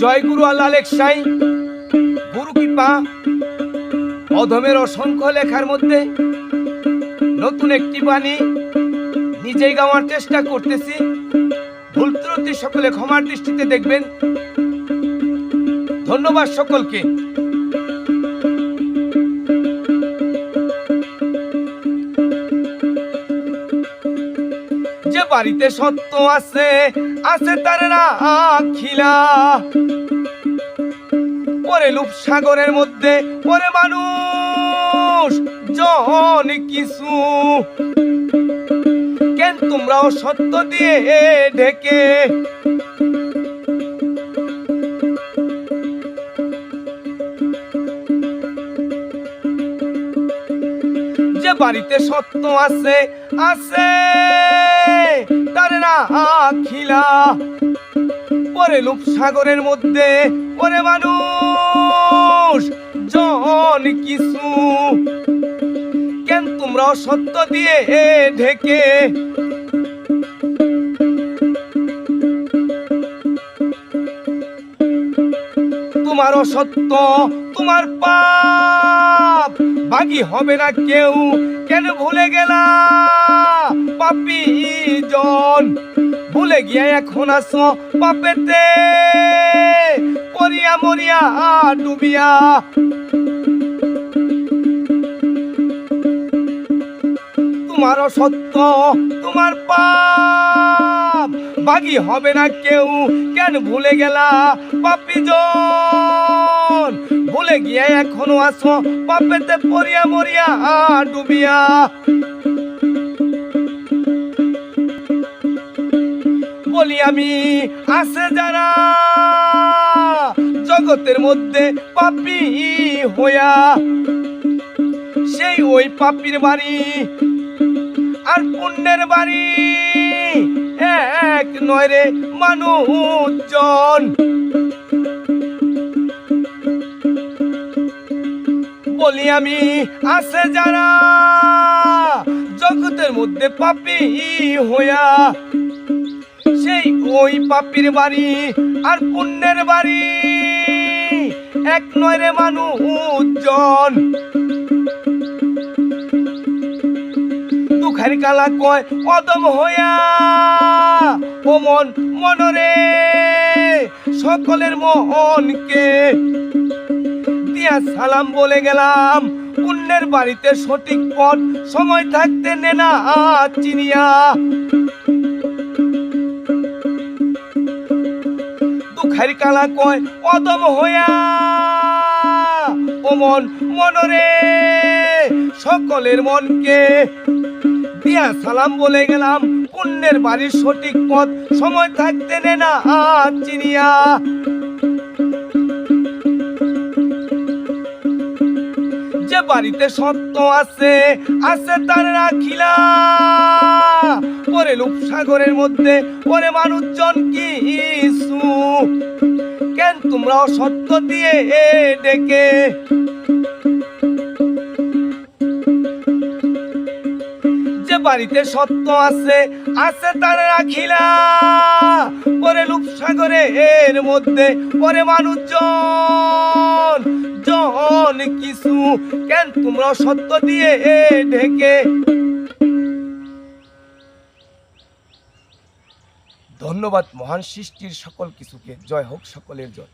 জয় গুরু আল্লাহ লেখসাই গুরু কৃপা অধমের অসংখ্য লেখার মধ্যে নতুন একটি বাণী নিজেই গাওয়ার চেষ্টা করতেছি। ভুল ত্রুটি সকলে ক্ষমার দৃষ্টিতে দেখবেন। ধন্যবাদ সকলকে। যে বাড়িতে সত্য আছে আছে তার রাখিলা, ওরে লুপ সাগরের মধ্যে ওরে মানুষ জন কিছু, কেন তোমরাও সত্য দিয়ে ঢেকে যে বাড়িতে সত্য আছে আছে তার রাখিলা, ওরে লুপ সাগরের মধ্যে ওরে মানুষ জন কিছু, কেন তোমরাও সত্য দিয়ে ঢেকে তোমার অসত্য তোমার পাপ ভাগী হবে না কেউ, কেন ভুলে গেলা পাপী জন, ভুলে গিয়া এখন আসো পাপেতে পরিয়া মরিয়া ডুবিয়া। তোমার সত্য তোমার পাপ ভাগী হবে না কেউ, কেন ভুলে গেলা পাপী জন, ভুলে গিয়া এখনো আসো পাপেতে পরিয়া মরিয়া ডুবিয়া। বলি আমি আছে যারা জগতের মধ্যে পাপী হইয়া, সেই ওই পাপীর বাড়ি আর পুণ্যের বাড়ি এক নয় রে মানুষজন। বলি আমি আছে যারা জগতের মধ্যে পাপী হইয়া, সেই ওই পাপীর বাড়ি আর পুণ্যের বাড়ি এক নয় রে মানুষজন। দুঃখের কালা কয় অদম হইয়া ও মন মনরে সকলের মনকে দিয়া সালাম বলে গেলাম, পুণ্যের বাড়িতে সঠিক পথ সময় থাকতে নেনা চিনিয়া। দুঃখের কালা কয় অদম হইয়া ও মন মনরে সকলের মনকে দিয়া সালাম বলে গেলাম, পুণ্যের বাড়ির সঠিক পথ সময় থাকতে নেনা চিনিয়া। যে বাড়িতে সত্য আছে আছে তার রাখিলা, ওরে লুপ সাগরের মধ্যে ওরে মানুষজন কিছু, কেন তোমরাও সত্য দিয়ে ডেকে যে বাড়িতে সত্য আছে আছে তার রাখিলা, ওরে লুপ সাগরের মধ্যে ওরে মানুষজন জন কিছু, কেন তোমরা সত্য দিয়ে ঢেকে। ধন্যবাদ মহান সৃষ্টির সকল কিছুকে। জয় হোক সকলের জয়।